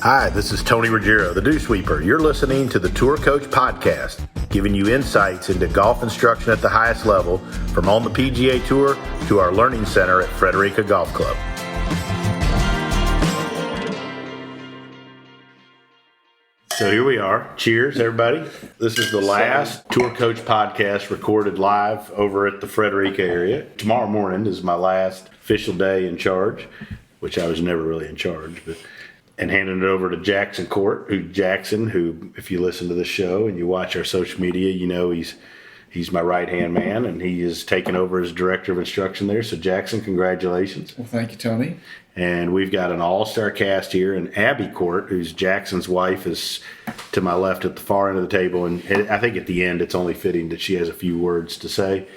Hi, this is Tony Ruggiero, the Dew Sweeper. You're listening to the Tour Coach Podcast, giving you insights into golf instruction at the highest level, from on the PGA Tour to our learning center at Frederica Golf Club. So here we are. Cheers, everybody. This is the last Tour Coach Podcast recorded live over at the Frederica area. Tomorrow morning is my last official day in charge, which I was never really in charge, and handing it over to Jackson Koert, who, if you listen to the show and you watch our social media, you know he's my right-hand man, and he is taking over as director of instruction there. So, Jackson, congratulations. Well, thank you, Tony. And we've got an all-star cast here, and Abby Koert, who's Jackson's wife, is to my left at the far end of the table. And I think at the end it's only fitting that she has a few words to say.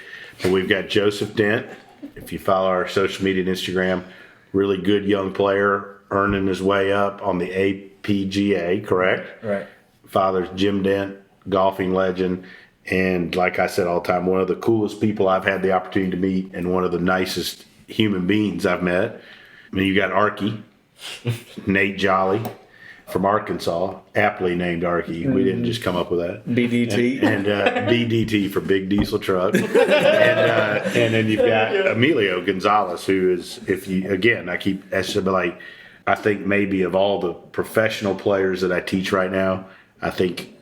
But we've got Joseph Dent. If you follow our social media and Instagram, really good young player, earning his way up on the APGA, correct? Right. Father's Jim Dent, golfing legend. And like I said all the time, one of the coolest people I've had the opportunity to meet and one of the nicest human beings I've met. I mean, you got Arky, Nate Jolly from Arkansas, aptly named Arky. We didn't just come up with that. BDT. And BDT for Big Diesel Truck. And then you've got Emilio Gonzalez, who is, I think maybe of all the professional players that I teach right now, I think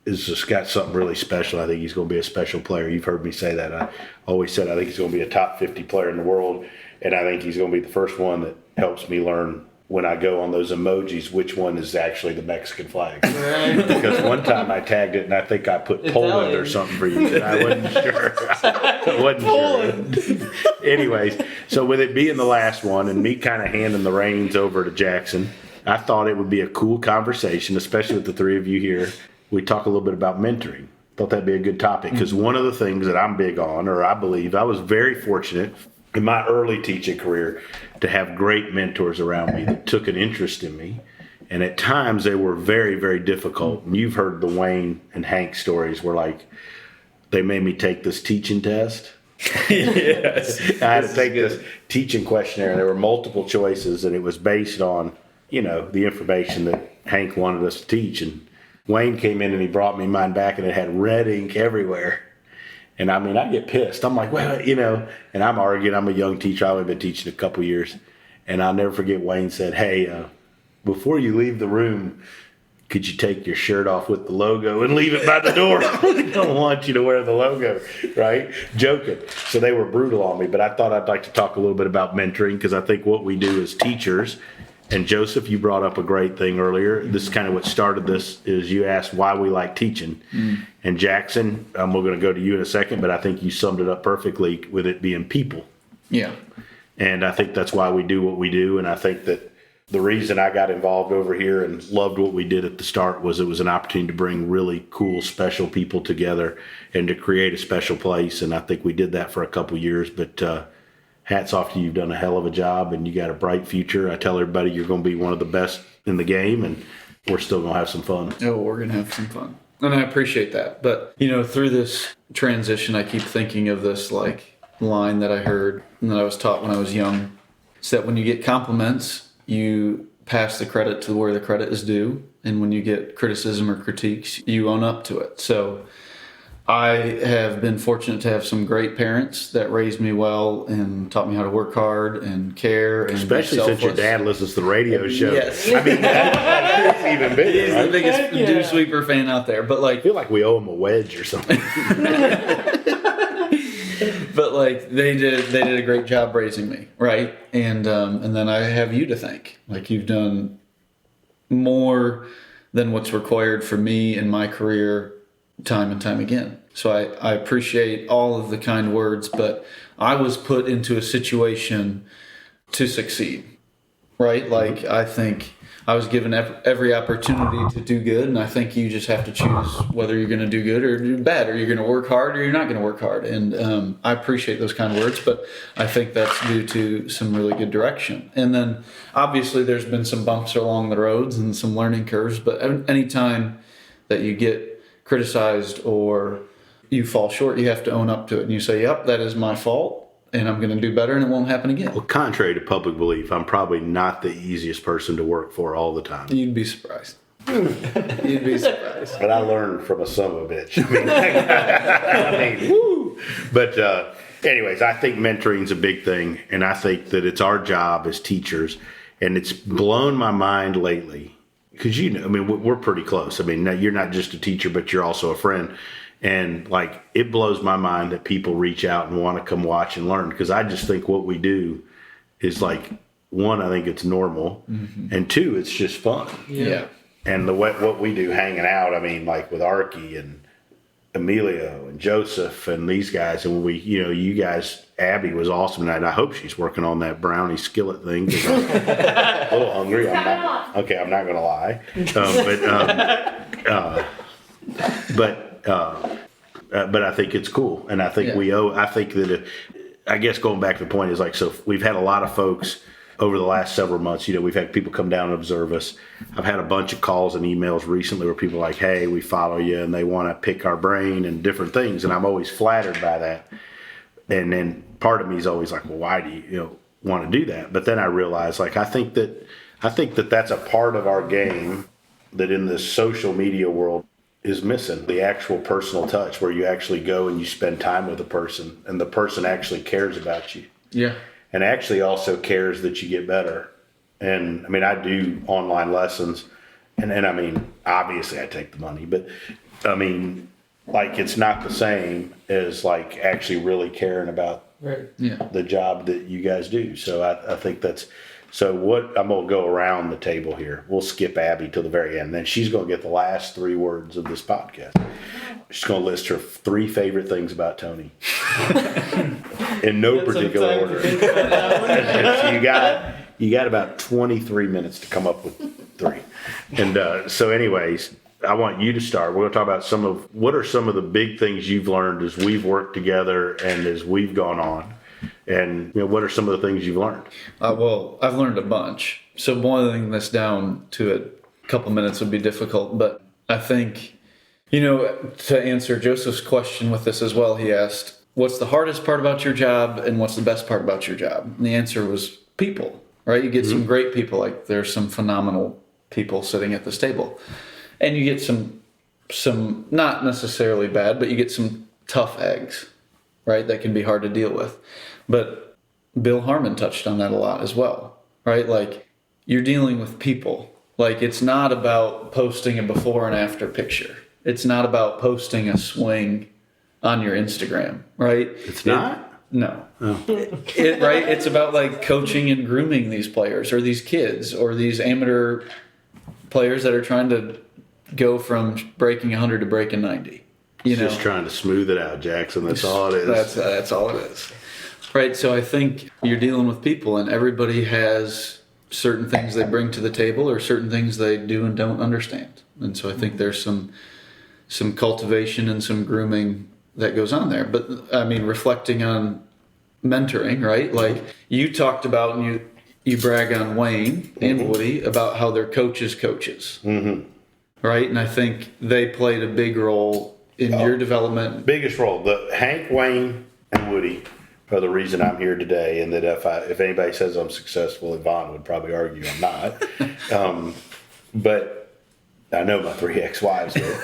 has just got something really special. I think he's going to be a special player. You've heard me say that. I always said I think he's going to be a top 50 player in the world, and I think he's going to be the first one that helps me learn when I go on those emojis which one is actually the Mexican flag. Because one time I tagged it and I think I put Poland or something for you, and I wasn't sure. Sure. Anyways, so with it being the last one and me kind of handing the reins over to Jackson, I thought it would be a cool conversation, especially with the three of you here. We talk a little bit about mentoring. Thought that'd be a good topic because one of the things that I'm big on, or I believe, I was very fortunate in my early teaching career to have great mentors around me that took an interest in me. And at times they were very, very difficult. And you've heard the Wayne and Hank stories where, like, they made me take this teaching test. Yes. I had to take this teaching questionnaire, and there were multiple choices, and it was based on, the information that Hank wanted us to teach. And Wayne came in and he brought me mine back, and it had red ink everywhere. And I mean, I get pissed. I'm like, well, and I'm arguing. I'm a young teacher. I've only been teaching a couple years. And I'll never forget Wayne said, hey, before you leave the room, could you take your shirt off with the logo and leave it by the door? I don't want you to wear the logo, right? Joking. So they were brutal on me. But I thought I'd like to talk a little bit about mentoring, because I think what we do as teachers, and Joseph, you brought up a great thing earlier. This is kind of what started this, is you asked why we like teaching. And Jackson, we're going to go to you in a second, but I think you summed it up perfectly with it being people. Yeah. And I think that's why we do what we do. And I think that the reason I got involved over here and loved what we did at the start was it was an opportunity to bring really cool, special people together and to create a special place. And I think we did that for a couple years. But hats off to you. You've done a hell of a job, and you got a bright future. I tell everybody you're going to be one of the best in the game, and we're still going to have some fun. Oh, we're going to have some fun. And I appreciate that. But, through this transition, I keep thinking of this line that I heard and that I was taught when I was young. It's that when you get compliments, you pass the credit to where the credit is due. And when you get criticism or critiques, you own up to it. So I have been fortunate to have some great parents that raised me well and taught me how to work hard and care. And especially since your dad listens to the radio show. Yes. I mean, that's even bigger. He's right? the biggest Dew Sweeper fan out there. But I feel like we owe him a wedge or something. But they did a great job raising me, right? And then I have you to thank. You've done more than what's required for me in my career time and time again. So I appreciate all of the kind words, but I was put into a situation to succeed, right? I think I was given every opportunity to do good, and I think you just have to choose whether you're going to do good or do bad, or you're going to work hard or you're not going to work hard. And I appreciate those kind of words, but I think that's due to some really good direction. And then obviously there's been some bumps along the roads and some learning curves, but anytime that you get criticized or you fall short, you have to own up to it. And you say, yep, that is my fault. and I'm going to do better, and it won't happen again. Well, contrary to public belief, I'm probably not the easiest person to work for all the time. You'd be surprised. You'd be surprised. But I learned from a son of a bitch. I mean, woo! But anyways, I think mentoring's a big thing, and I think that it's our job as teachers, and it's blown my mind lately. Because, I mean, we're pretty close. I mean, you're not just a teacher, but you're also a friend. And, like, it blows my mind that people reach out and want to come watch and learn. Because I just think what we do is, like, one, I think it's normal. Mm-hmm. And two, it's just fun. Yeah. And what we do hanging out, I mean, like with Archie and Emilio and Joseph and these guys, and you guys, Abby was awesome tonight. I hope she's working on that brownie skillet thing. 'Cause I'm a little hungry. I'm not going to lie. But I think it's cool, and I think I think that I guess going back to the point is like, so we've had a lot of folks over the last several months. We've had people come down and observe us. I've had a bunch of calls and emails recently where people are like, hey, we follow you, and they want to pick our brain and different things. And I'm always flattered by that. And then part of me is always like, well, why do you want to do that? But then I realize, like, I think that that's a part of our game that in this social media world is missing, the actual personal touch where you actually go and you spend time with a person and the person actually cares about you. Yeah. And actually also cares that you get better. And I mean, I do online lessons, and I mean, obviously I take the money, but I mean, like, it's not the same as like actually really caring about the job that you guys do. So I think that's, so what, I'm going to go around the table here. We'll skip Abby till the very end. Then she's going to get the last 3 words of this podcast. She's going to list her 3 favorite things about Tony. In no particular order. So you got about 23 minutes to come up with 3. And so anyways, I want you to start. We're going to talk about what are some of the big things you've learned as we've worked together and as we've gone on. And what are some of the things you've learned? Well, I've learned a bunch. So boiling this down to a couple minutes would be difficult, but I think, to answer Joseph's question with this as well, he asked, what's the hardest part about your job and what's the best part about your job? And the answer was people, right? You get some great people, like there's some phenomenal people sitting at this table. And you get some not necessarily bad, but you get some tough eggs, right? That can be hard to deal with. But Bill Harmon touched on that a lot as well, right? Like, you're dealing with people. Like, it's not about posting a before and after picture. It's not about posting a swing on your Instagram, right? It's not? No. Oh. Right? It's about like coaching and grooming these players or these kids or these amateur players that are trying to go from breaking 100 to breaking 90. Just trying to smooth it out, Jackson. That's all it is. That's all it is. Right, so I think you're dealing with people, and everybody has certain things they bring to the table or certain things they do and don't understand. And so I think there's some cultivation and some grooming that goes on there. But, I mean, reflecting on mentoring, right? Like, you talked about, and you brag on Wayne and Woody about how they're coaches. Mm-hmm. Right? And I think they played a big role in your development. Biggest role. Hank, Wayne, and Woody are the reason I'm here today, and that if anybody says I'm successful, Yvonne would probably argue I'm not. But I know my 3 ex-wives do.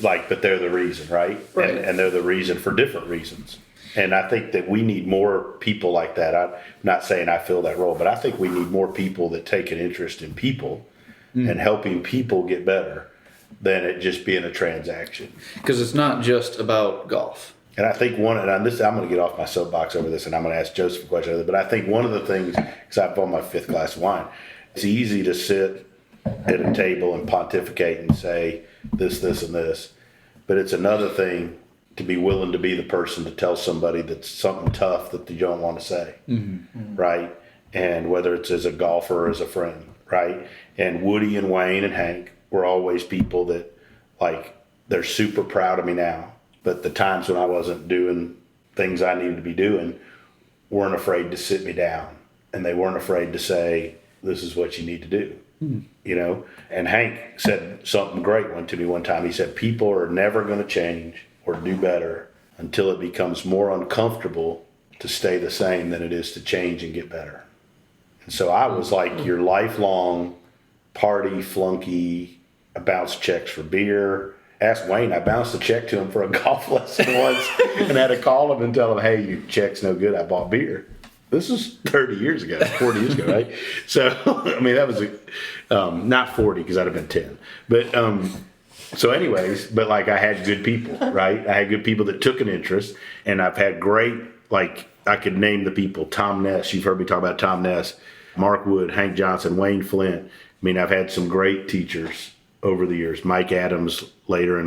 But they're the reason, right? And they're the reason for different reasons. And I think that we need more people like that. I'm not saying I fill that role, but I think we need more people that take an interest in people and helping people get better than it just being a transaction. Because it's not just about golf. And I think I'm going to get off my soapbox over this, and I'm going to ask Joseph a question. But I think one of the things, because I've on my 5th glass of wine, it's easy to sit at a table and pontificate and say this, and this. But it's another thing to be willing to be the person to tell somebody that's something tough that you don't want to say, right? And whether it's as a golfer or as a friend, right? And Woody and Wayne and Hank were always people that, like, they're super proud of me now. But the times when I wasn't doing things I needed to be doing, weren't afraid to sit me down. And they weren't afraid to say, this is what you need to do. And Hank said something great to me one time. He said, people are never going to change or do better until it becomes more uncomfortable to stay the same than it is to change and get better. And so I was like your lifelong party flunky. I bounced checks for beer. Ask Wayne, I bounced a check to him for a golf lesson once and had to call him and tell him, hey, your check's no good. I bought beer. This is 30 years ago, 40 years ago, right? So, I mean, that was not 40 because I'd have been 10. But so anyways, but like I had good people, right? I had good people that took an interest, and I've had great, like I could name the people, Tom Ness. You've heard me talk about Tom Ness, Mark Wood, Hank Johnson, Wayne Flint. I mean, I've had some great teachers over the years, Mike Adams later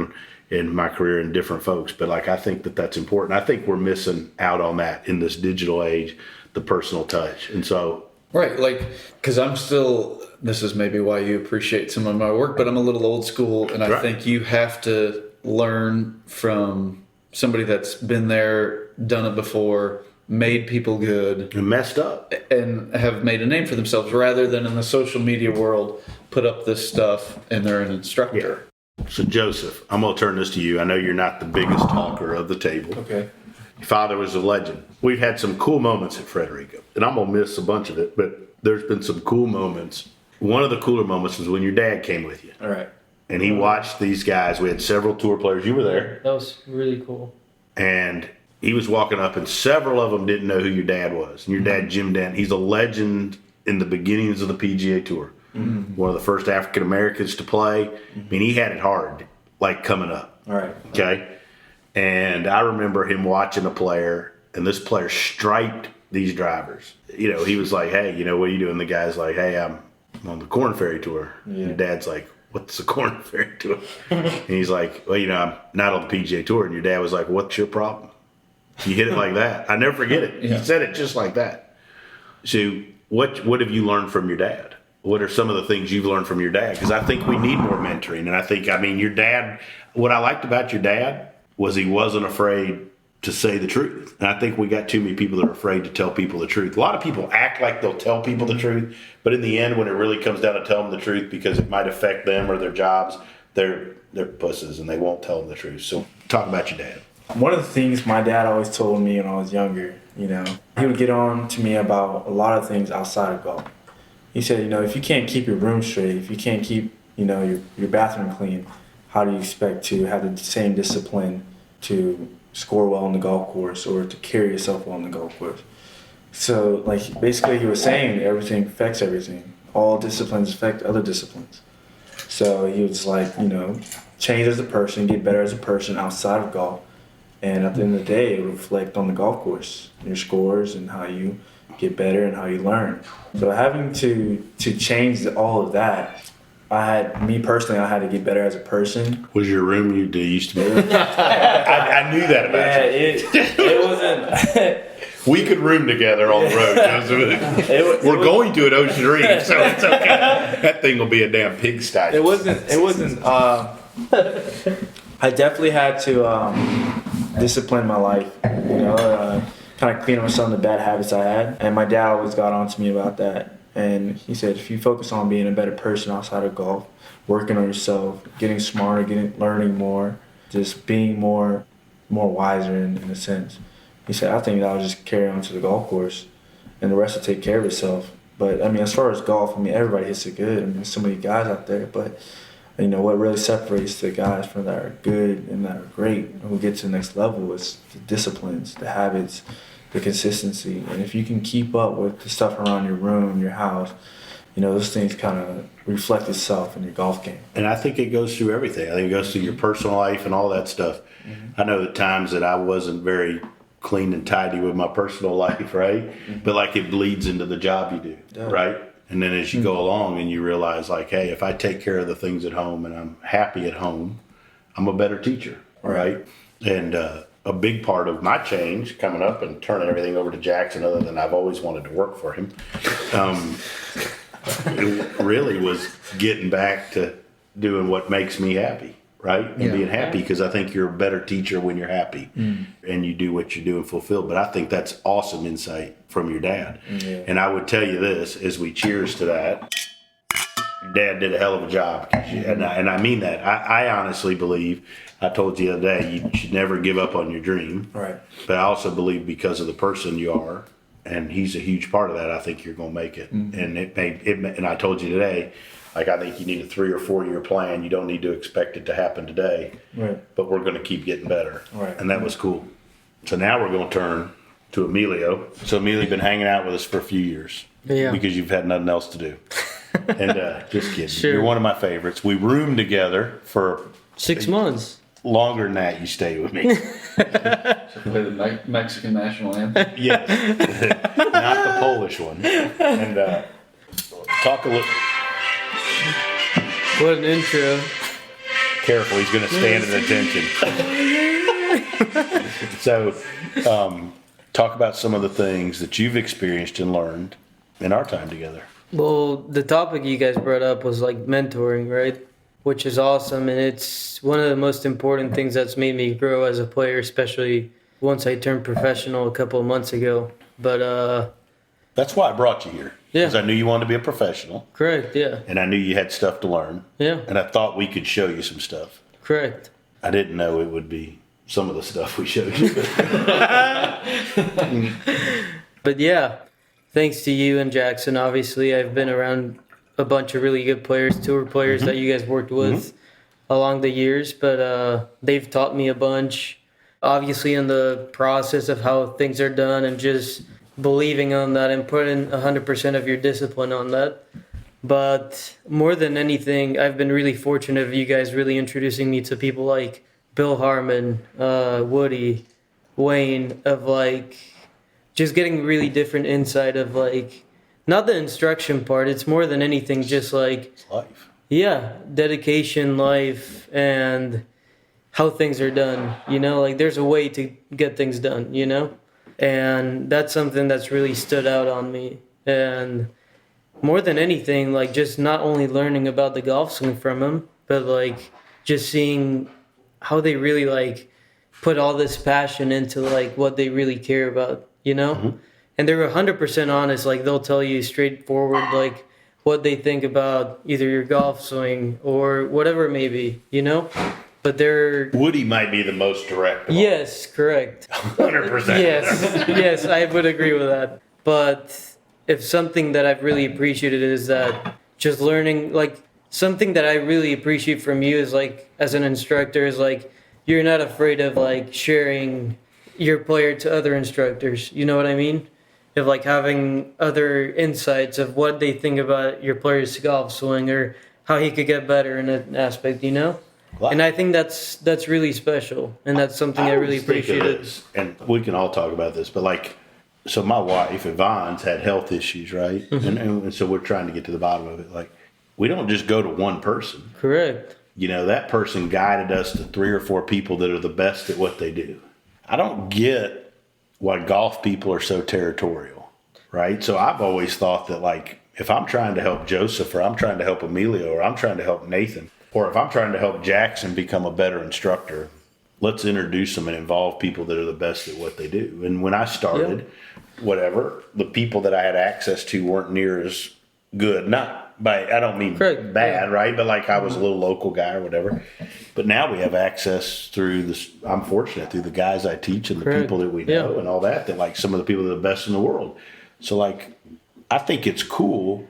in my career, and different folks. But like, I think that's important. I think we're missing out on that in this digital age, the personal touch. And so, right, like, because I'm still, this is maybe why you appreciate some of my work, but I'm a little old school, and I think you have to learn from somebody that's been there, done it before, made people good, and messed up, and have made a name for themselves, rather than in the social media world put up this stuff and they're an instructor. Yeah. So Joseph, I'm going to turn this to you. I know you're not the biggest talker of the table. Okay. Your father was a legend. We've had some cool moments at Frederica, and I'm going to miss a bunch of it, but there's been some cool moments. One of the cooler moments was when your dad came with you. All right. And he watched these guys. We had several tour players. You were there. That was really cool. And he was walking up, and several of them didn't know who your dad was. And your dad, Jim Dent, he's a legend in the beginnings of the PGA Tour. Mm-hmm. One of the first African Americans to play. Mm-hmm. I mean, he had it hard, like coming up. All right. Okay. And I remember him watching a player, and this player striped these drivers. You know, he was like, hey, you know, what are you doing? The guy's like, hey, I'm on the Corn Ferry Tour. Yeah. And your dad's like, what's the Corn Ferry Tour? And he's like, well, you know, I'm not on the PGA Tour. And your dad was like, what's your problem? You hit it like that. I never forget it. Yeah. He said it just like that. So what have you learned from your dad? What are some of the things you've learned from your dad? Because I think we need more mentoring. And I think, I mean, your dad, what I liked about your dad was he wasn't afraid to say the truth. And I think we got too many people that are afraid to tell people the truth. A lot of people act like they'll tell people the truth, but in the end, when it really comes down to telling them the truth because it might affect them or their jobs, they're pusses and they won't tell them the truth. So talk about your dad. One of the things my dad always told me when I was younger, you know, he would get on to me about a lot of things outside of golf. He said, you know, if you can't keep your room straight, if you can't keep, you know, your bathroom clean, how do you expect to have the same discipline to score well on the golf course or to carry yourself well on the golf course? So, like, basically he was saying everything affects everything. All disciplines affect other disciplines. So he was like, you know, change as a person, get better as a person outside of golf. And at the end of the day, it will reflect on the golf course, your scores and how you get better and how you learn. So having to change all of that, I had to get better as a person. Was your room you used to be in? I knew that about you. It wasn't. We could room together on the road, Joseph. We're going to at Ocean Reef, so it's okay. That thing will be a damn pigsty. It wasn't. I definitely had to discipline my life, you know, kind of clean up some of the bad habits I had. And my dad always got on to me about that. And he said, if you focus on being a better person outside of golf, working on yourself, getting smarter, learning more, just being more wiser in a sense. He said, I think that'll just carry on to the golf course and the rest will take care of itself. But, I mean, as far as golf, I mean, everybody hits it good. I mean, there's so many guys out there. But, you know, what really separates the guys from that are good and that are great and who get to the next level is the disciplines, the habits, the consistency. And if you can keep up with the stuff around your room, your house, you know, those things kind of reflect itself in your golf game. And I think it goes through everything. I think it goes through your personal life and all that stuff. Mm-hmm. I know the times that I wasn't very clean and tidy with my personal life, right? Mm-hmm. But like it bleeds into the job you do, right? And then as you go along and you realize like, hey, if I take care of the things at home and I'm happy at home, I'm a better teacher, right? And a big part of my change coming up and turning everything over to Jackson, other than I've always wanted to work for him, it really was getting back to doing what makes me happy, right? And being happy, because I think you're a better teacher when you're happy and you do what you do and fulfilled. But I think that's awesome insight from your dad. Yeah. And I would tell you this, as we cheers to that, your dad did a hell of a job. And I mean that. I honestly believe I told you the other day, you should never give up on your dream. Right. But I also believe because of the person you are, and he's a huge part of that, I think you're going to make it. Mm-hmm. And and I told you today, like, I think you need a 3 or 4 year plan. You don't need to expect it to happen today. Right. But we're going to keep getting better. Right. And that was cool. So now we're going to turn to Emilio. So Emilio's been hanging out with us for a few years. Yeah. Because you've had nothing else to do. And just kidding. Sure. You're one of my favorites. We roomed together for 6 months. longer than that. You stayed with me. Play the Mexican national anthem. Yes. Not the Polish one. And talk a little. What an intro. Careful, he's going to stand at attention. So, talk about some of the things that you've experienced and learned in our time together. Well, the topic you guys brought up was like mentoring, right? Which is awesome. And it's one of the most important things that's made me grow as a player, especially once I turned professional a couple of months ago. But, That's why I brought you here. Yeah. Because I knew you wanted to be a professional. correct. Yeah. And I knew you had stuff to learn. Yeah. And I thought we could show you some stuff. Correct. I didn't know it would be some of the stuff we showed you. But yeah, thanks to you and Jackson, obviously, I've been around a bunch of really good players, tour players that you guys worked with along the years, but they've taught me a bunch. Obviously, in the process of how things are done and just believing on that and putting 100% of your discipline on that. But more than anything, I've been really fortunate of you guys really introducing me to people like Bill Harmon, Woody, Wayne, of like just getting really different insight of like, not the instruction part, it's more than anything just like, It's life. yeah, dedication, life, and how things are done, you know, like there's a way to get things done, you know, and that's something that's really stood out on me. And more than anything, like just not only learning about the golf swing from him, but like just seeing how they really like put all this passion into like what they really care about, you know? And they're 100% honest. Like they'll tell you straightforward, like what they think about either your golf swing or whatever it may be, you know? But they're... Woody might be the most direct. Yes, correct. 100%. Yes, I would agree with that. But if something that I've really appreciated is that just learning, like something that I really appreciate from you is like, as an instructor, is like, you're not afraid of like sharing your player to other instructors. You know what I mean? Of like having other insights of what they think about your player's golf swing or how he could get better in an aspect, you know? Well, And I think that's really special, and that's something I really always think of appreciated. this, and we can all talk about this, but like, so my wife, Yvonne's had health issues, right? And so we're trying to get to the bottom of it. Like, we don't just go to one person. Correct. You know, that person guided us to 3 or 4 people that are the best at what they do. I don't get why golf people are so territorial, right? So I've always thought that, like, if I'm trying to help Joseph, or I'm trying to help Emilio, or I'm trying to help Nathan, or if I'm trying to help Jackson become a better instructor, let's introduce them and involve people that are the best at what they do. And when I started, whatever, the people that I had access to weren't near as good. Not by, I don't mean Correct. bad, right? But like I was a little local guy or whatever. But now we have access through this, I'm fortunate, through the guys I teach and the Correct. people that we know and all that like some of the people that are the best in the world. So like, I think it's cool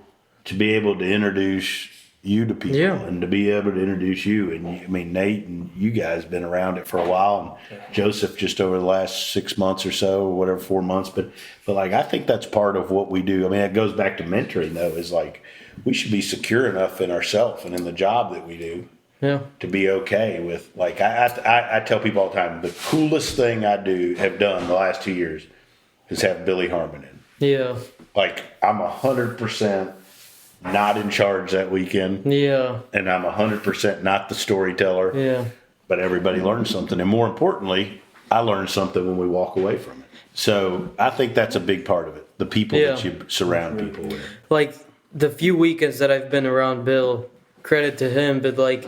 to be able to introduce you to people and to be able to introduce you. And I mean, Nate and you guys been around it for a while, and Joseph just over the last 6 months or so, or whatever, 4 months. But like, I think that's part of what we do. I mean, it goes back to mentoring though, is like, we should be secure enough in ourselves and in the job that we do to be okay with, like, I tell people all the time, the coolest thing I have done the last 2 years is have Billy Harmon in. Yeah. Like, I'm 100% not in charge that weekend. Yeah. And I'm 100% not the storyteller. Yeah. But everybody learns something. And more importantly, I learned something when we walk away from it. So I think that's a big part of it. The people that you surround people with. Like the few weekends that I've been around Bill, credit to him, but like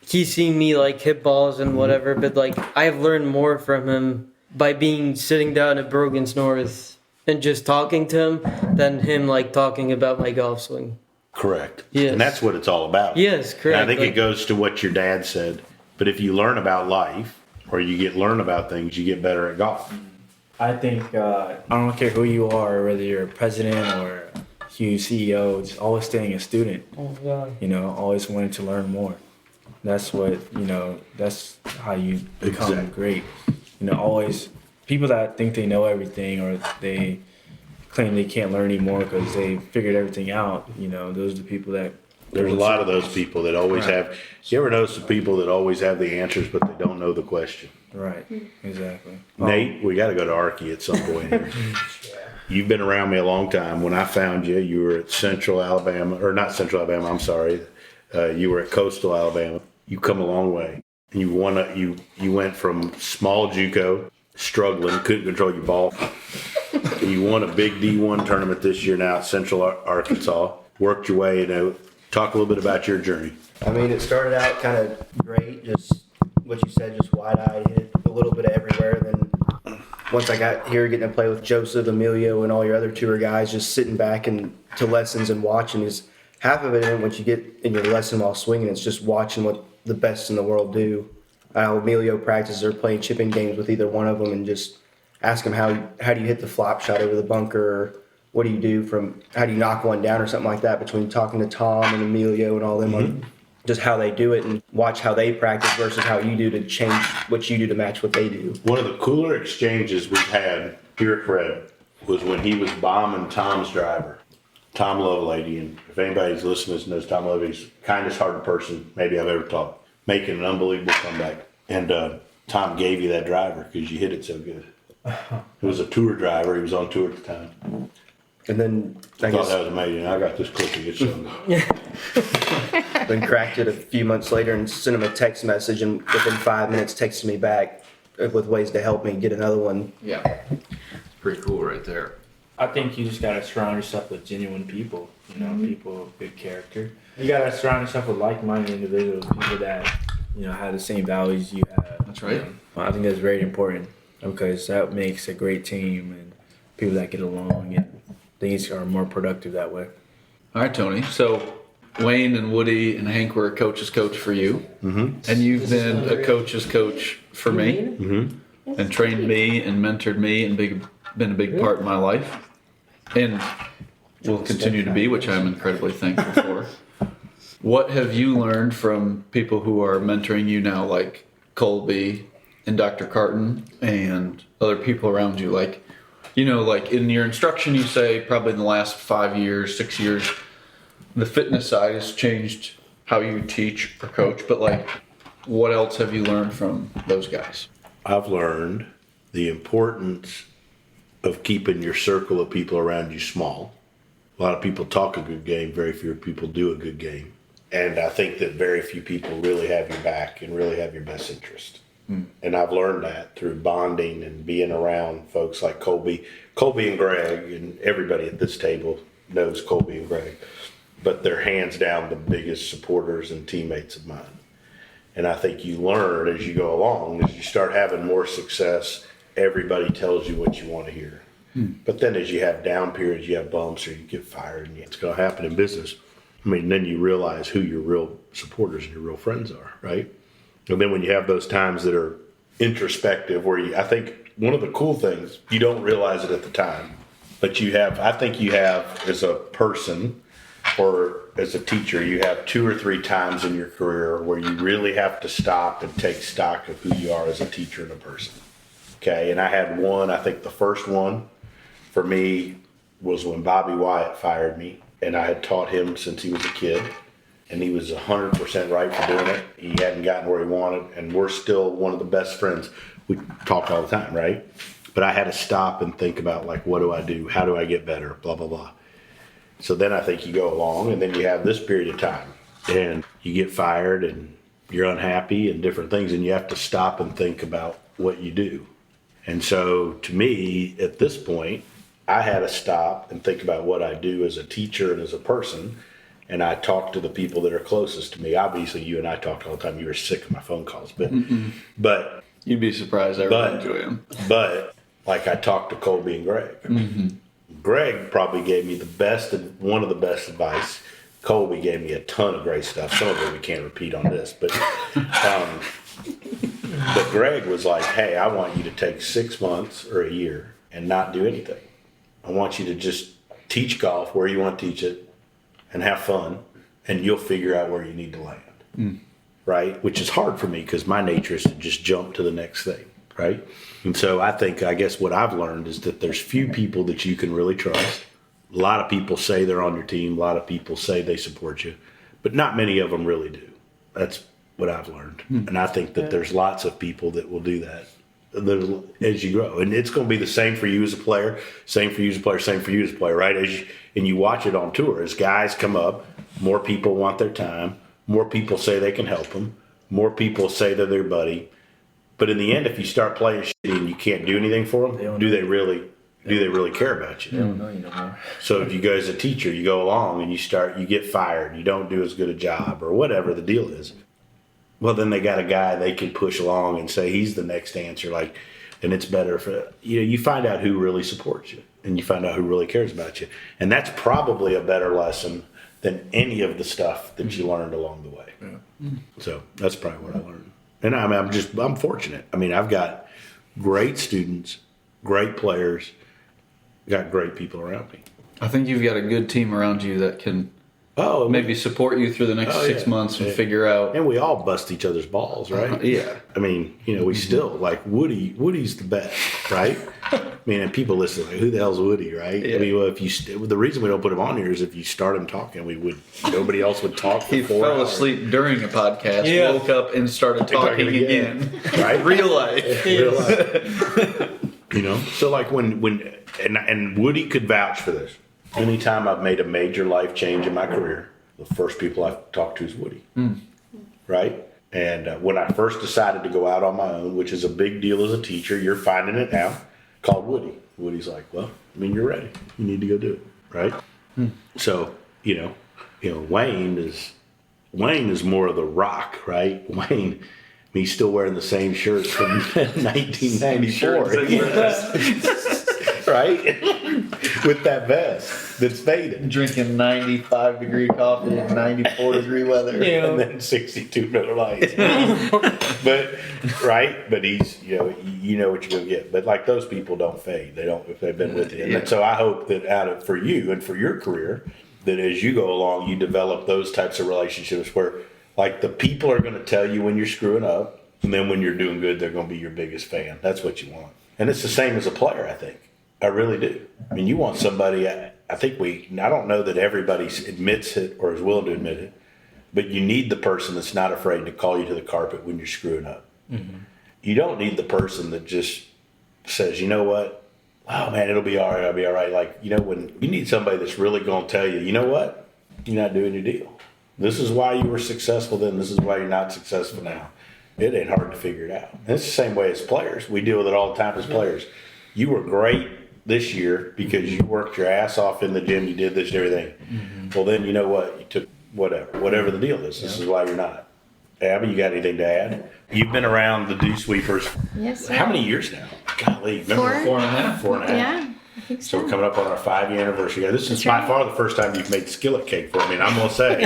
he's seen me like hit balls and whatever, but like I've learned more from him by sitting down at Brogan's North and just talking to him than him like talking about my golf swing. Correct. Yes. And that's what it's all about. Yes, correct. And I think it goes to what your dad said. But if you learn about life or you learn about things, you get better at golf. I think I don't care who you are, whether you're a president or a huge CEO, just always staying a student. You know, always wanting to learn more. That's what, you know, that's how you become Exactly. great. You know, always people that think they know everything or they claim they can't learn anymore because they figured everything out. You know, those are the people that. There's a lot of those people that always Right. have. You ever notice the people that always have the answers, but they don't know the question? Right. Exactly. Nate, we got to go to Archie at some point here. You've been around me a long time. When I found you, you were at Central Alabama, or not Central Alabama. I'm sorry. You were at Coastal Alabama. You come a long way. You went from small JUCO, struggling, couldn't control your ball. You won a big D1 tournament this year now at Central Arkansas. Worked your way, talk a little bit about your journey. I mean, it started out kind of great, just what you said, just wide-eyed, hit a little bit of everywhere. Then once I got here, getting to play with Joseph, Emilio, and all your other tour guys, just sitting back and to lessons and watching is half of it. And once you get in your lesson while swinging, it's just watching what the best in the world do. How Emilio practices or playing chipping games with either one of them, and just ask him how do you hit the flop shot over the bunker, or what do you do from how do you knock one down or something like that. Between talking to Tom and Emilio and all them on just how they do it, and watch how they practice versus how you do to change what you do to match what they do. One of the cooler exchanges we've had here at Fred was when he was bombing Tom's driver, Tom Lovelady. And if anybody's listening knows Tom Lovelady's the kindest hearted person maybe I've ever taught, making an unbelievable comeback. And Tom gave you that driver because you hit it so good. It was a tour driver. He was on tour at the time. And then I thought that was amazing. I got this cookie. It's so good. then cracked it a few months later and sent him a text message, and within 5 minutes texted me back with ways to help me get another one. Yeah. It's pretty cool right there. I think you just gotta surround yourself with genuine people. You know, people of good character. You gotta surround yourself with like-minded individuals, people that have the same values you have. That's right. I think that's very important because that makes a great team and people that get along and things are more productive that way. All right, Tony. So Wayne and Woody and Hank were a coach's coach for you, and you've been a coach's coach for me, and trained me and mentored me and been a big part in my life, and will continue to be, which I'm incredibly thankful for. What have you learned from people who are mentoring you now, like Colby and Dr. Carton and other people around you? Like, like in your instruction, you say probably in the last 5 years, 6 years, the fitness side has changed how you teach or coach, but like, what else have you learned from those guys? I've learned the importance of keeping your circle of people around you small. A lot of people talk a good game, very few people do a good game. And I think that very few people really have your back and really have your best interest. And I've learned that through bonding and being around folks like Colby and Greg, and everybody at this table knows Colby and Greg, but they're hands down the biggest supporters and teammates of mine. And I think you learn as you go along, as you start having more success, everybody tells you what you want to hear. But then as you have down periods, you have bumps, or you get fired, and it's going to happen in business. I mean, then you realize who your real supporters and your real friends are, right? And then when you have those times that are introspective, where I think one of the cool things, you don't realize it at the time, but I think you have as a person or as a teacher, you have 2 or 3 times in your career where you really have to stop and take stock of who you are as a teacher and a person. Okay. And I had one, I think the first one for me was when Bobby Wyatt fired me, and I had taught him since he was a kid. And he was 100% right for doing it. He hadn't gotten where he wanted, and we're still one of the best friends. We talk all the time, right? But I had to stop and think about, like, what do I do? How do I get better? Blah, blah, blah. So then I think you go along, and then you have this period of time, and you get fired, and you're unhappy and different things, and you have to stop and think about what you do. And so to me, at this point, I had to stop and think about what I do as a teacher and as a person. And I talk to the people that are closest to me. Obviously, you and I talked all the time. You were sick of my phone calls, but You'd be surprised. I really enjoy them. But like, I talked to Colby and Greg. Greg probably gave me one of the best advice. Colby gave me a ton of great stuff. Some of it we can't repeat on this, but But Greg was like, hey, I want you to take 6 months or a year and not do anything. I want you to just teach golf where you want to teach it and have fun, and you'll figure out where you need to land. Right? Which is hard for me because my nature is to just jump to the next thing. Right? And so I guess what I've learned is that there's few people that you can really trust. A lot of people say they're on your team. A lot of people say they support you, but not many of them really do. That's what I've learned. And I think that there's lots of people that will do that as you grow. And it's going to be the same for you as a player, same for you as a player, same for you as a player, right? And you watch it on tour. As guys come up, more people want their time. More people say they can help them. More people say they're their buddy. But in the end, if you start playing shitty and you can't do anything for them, do they really care about you? They don't know you no more. So if you go as a teacher, you go along and you get fired, you don't do as good a job or whatever the deal is. Well, then they got a guy they can push along and say he's the next answer. And it's better for, you find out who really supports you and you find out who really cares about you. And that's probably a better lesson than any of the stuff that you learned along the way. Yeah. So that's probably what I learned. And I'm fortunate. I've got great students, great players, got great people around me. I think you've got a good team around you that can maybe support you through the next 6 months and figure out. And we all bust each other's balls, right? Yeah. We still, like Woody's the best, right? And people listen, like, who the hell's Woody, right? Yeah. The reason we don't put him on here is if you start him talking, nobody else would talk for He 4 fell hours. asleep during a podcast, woke up and started talking again. Right? Real life. Real life. So like when Woody could vouch for this. Anytime I've made a major life change in my career, the first people I've talked to is Woody. Right? And when I first decided to go out on my own, which is a big deal as a teacher, you're finding it now, called Woody. Woody's like, well, you're ready. You need to go do it. Right? So, Wayne is more of the rock, right? Wayne, he's still wearing the same shirt from 1994. Right? With that vest that's faded. Drinking 95-degree coffee in 94-degree weather. And then 62 Miller Lights. But he's, you know what you're going to get. But like those people don't fade. They don't, if they've been with you. And so I hope that for you and for your career, that as you go along, you develop those types of relationships where like the people are going to tell you when you're screwing up. And then when you're doing good, they're going to be your biggest fan. That's what you want. And it's the same as a player, I think. I really do. You want somebody, I don't know that everybody admits it or is willing to admit it, but you need the person that's not afraid to call you to the carpet when you're screwing up. Mm-hmm. You don't need the person that just says, you know what? Oh man, it'll be all right. I'll be all right. When you need somebody that's really going to tell you, you know what? You're not doing your deal. This is why you were successful then. This is why you're not successful now. It ain't hard to figure it out. And it's the same way as players. We deal with it all the time as players. You were great this year because you worked your ass off in the gym, you did this and everything. Mm-hmm. Well, then you know what? You took whatever the deal is. This is why you're not. Abby, you got anything to add? You've been around the Dew Sweepers. Yes, sir. How many years now? Golly, remember? 4.5. 4.5. Yeah, I think so. So we're coming up on our 5-year anniversary. This is by far the first time you've made skillet cake for me, and I'm going to say.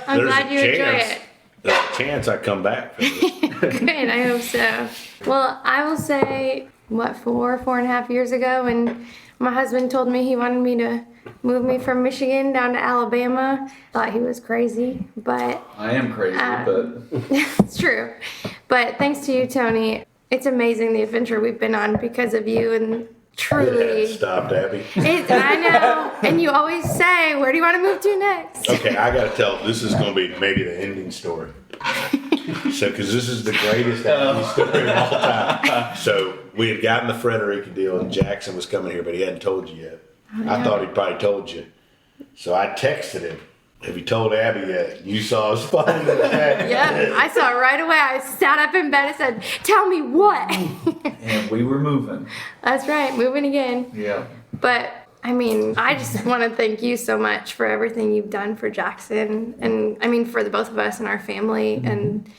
I'm glad you enjoy it. There's a chance I come back for this. Good, I hope so. Well, I will say, 4.5 years ago, when my husband told me he wanted me to move me from Michigan down to Alabama. Thought he was crazy, but I am crazy, but it's true. But thanks to you, Tony, it's amazing the adventure we've been on because of you, and truly. It has stopped, Abby. I know, and you always say, "Where do you want to move to next?" Okay, I got to tell. This is going to be maybe the ending story. So, because this is the greatest Abby story of all time. So, we had gotten the Frederica deal, and Jackson was coming here, but he hadn't told you yet. Oh, I thought he'd probably told you. So I texted him. Have you told Abby yet? You saw his phone. Yep, I saw it right away. I sat up in bed and said, "Tell me what." and we were moving. That's right, moving again. Yeah. But I just want to thank you so much for everything you've done for Jackson, and for the both of us and our family, and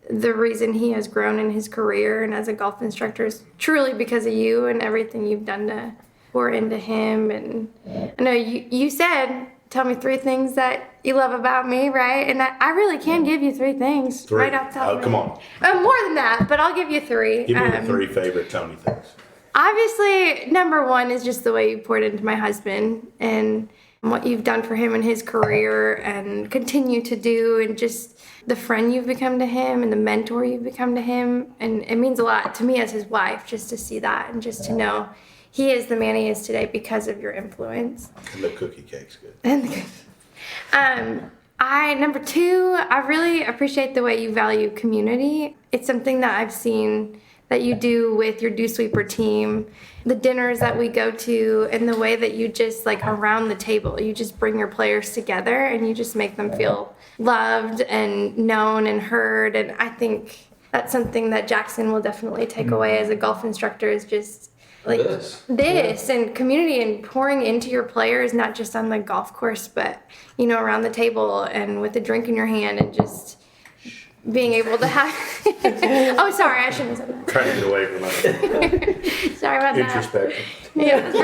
the reason he has grown in his career and as a golf instructor is truly because of you and everything you've done to pour into him. And I know you said tell me 3 things that you love about me, right? And I really can give you 3 things 3. right off the top of my Come on. More than that, but I'll give you 3. Give me the 3 favorite Tony things. Obviously, number 1 is just the way you poured into my husband and what you've done for him in his career and continue to do, and just the friend you've become to him and the mentor you've become to him. And it means a lot to me as his wife just to see that and just to know he is the man he is today because of your influence. And the cookie cake's good. Number 2, I really appreciate the way you value community. It's something that I've seen that you do with your Dew Sweeper team, the dinners that we go to, and the way that you just, like, around the table, you just bring your players together and you just make them feel loved and known and heard. And I think that's something that Jackson will definitely take away as a golf instructor, is just like this and community and pouring into your players, not just on the golf course, but, you know, around the table and with a drink in your hand, and just being able to have oh, sorry, I shouldn't have said that. Trying to get away from that. Sorry about that. Introspection. Yeah, that's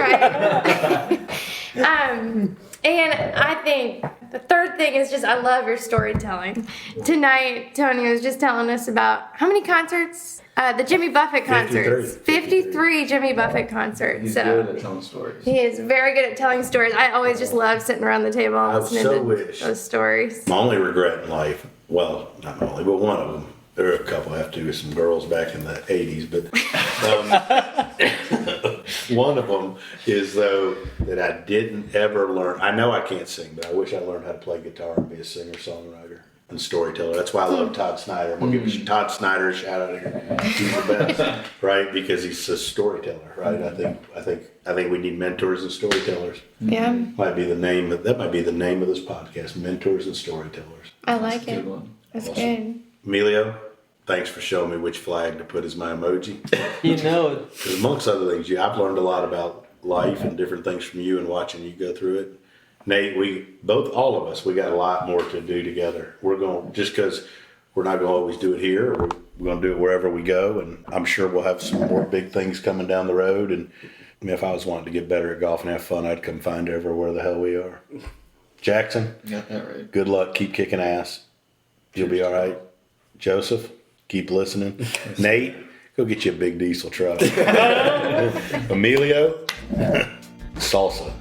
right. And I think the 3rd thing is just I love your storytelling. Tonight, Tony was just telling us about how many concerts? The Jimmy Buffett concerts. 53 Jimmy Buffett concerts. He's so good at telling stories. he is very good at telling stories. I always just love sitting around the table and listening so to wish. those stories. My only regret in life, well, not my only, but one of them, there were a couple I have to do with some girls back in the 80s, but one of them is, though, that I didn't ever learn. I know I can't sing, but I wish I learned how to play guitar and be a singer-songwriter and storyteller. That's why I love Todd Snyder. I'm going to give Todd Snyder a shout out here. He's the best, right? Because he's a storyteller, right? I think we need mentors and storytellers. Yeah, Might be the name of this podcast, Mentors and Storytellers. I like Good it. one. That's good. Emilio, thanks for showing me which flag to put as my emoji. You know, 'Cause amongst other things, I've learned a lot about life and different things from you and watching you go through it. Nate, all of us, we got a lot more to do together. We're going, just because we're not going to always do it here, we're going to do it wherever we go. And I'm sure we'll have some more big things coming down the road. And I mean, if I was wanting to get better at golf and have fun, I'd come find everywhere the hell we are. Jackson, Got that right. good luck. Keep kicking ass. You'll be all right. Joseph, keep listening. Nate, go get you a big diesel truck. Emilio, salsa.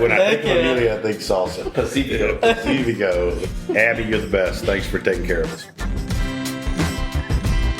When I think of Emilio, I think salsa. Pacifico. Pacifico. Abby, you're the best. Thanks for taking care of us.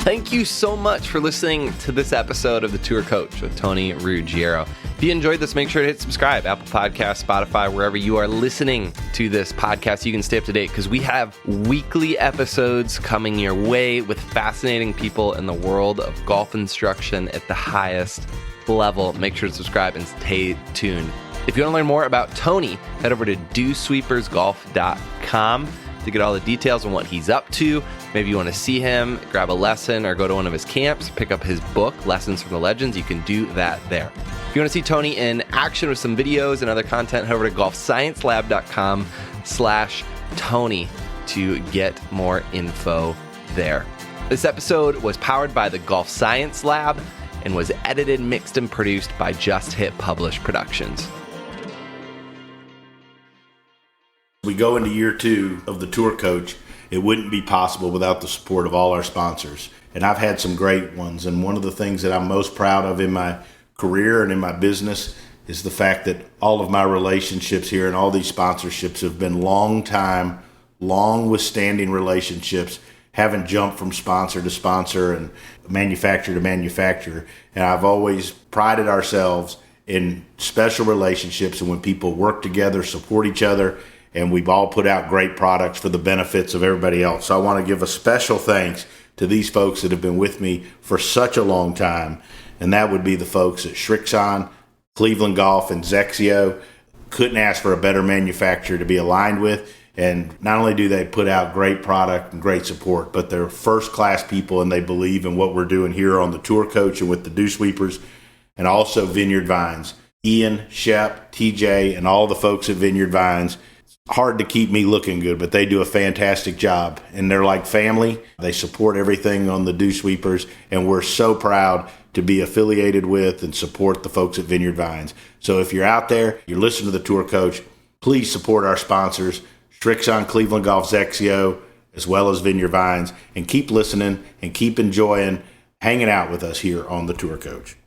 Thank you so much for listening to this episode of The Tour Coach with Tony Ruggiero. If you enjoyed this, make sure to hit subscribe, Apple Podcasts, Spotify, wherever you are listening to this podcast. You can stay up to date because we have weekly episodes coming your way with fascinating people in the world of golf instruction at the highest level. Make sure to subscribe and stay tuned. If you want to learn more about Tony, head over to dewsweepersgolf.com to get all the details on what he's up to. Maybe you want to see him, grab a lesson, or go to one of his camps, pick up his book, Lessons from the Legends. You can do that there. If you want to see Tony in action with some videos and other content, head over to golfsciencelab.com/Tony to get more info there. This episode was powered by the Golf Science Lab and was edited, mixed, and produced by Just Hit Publish Productions. We go into year 2 of the Tour Coach. It wouldn't be possible without the support of all our sponsors. And I've had some great ones. And one of the things that I'm most proud of in my career and in my business is the fact that all of my relationships here and all these sponsorships have been long withstanding relationships, haven't jumped from sponsor to sponsor and manufacturer to manufacturer. And I've always prided ourselves in special relationships and when people work together, support each other, and we've all put out great products for the benefits of everybody else. So I want to give a special thanks to these folks that have been with me for such a long time, and that would be the folks at Shrixon, Cleveland Golf, and Zexio. Couldn't ask for a better manufacturer to be aligned with, and not only do they put out great product and great support, but they're first-class people, and they believe in what we're doing here on the Tour Coach and with the Dew Sweepers, and also Vineyard Vines. Ian, Shep, TJ, and all the folks at Vineyard Vines. Hard to keep me looking good, but they do a fantastic job, and they're like family. They support everything on the Dew Sweepers, and we're so proud to be affiliated with and support the folks at Vineyard Vines. So if you're out there, you're listening to the Tour Coach, Please support our sponsors, Strixon Cleveland Golf's Exio, as well as Vineyard Vines, and keep listening and keep enjoying hanging out with us here on the Tour Coach.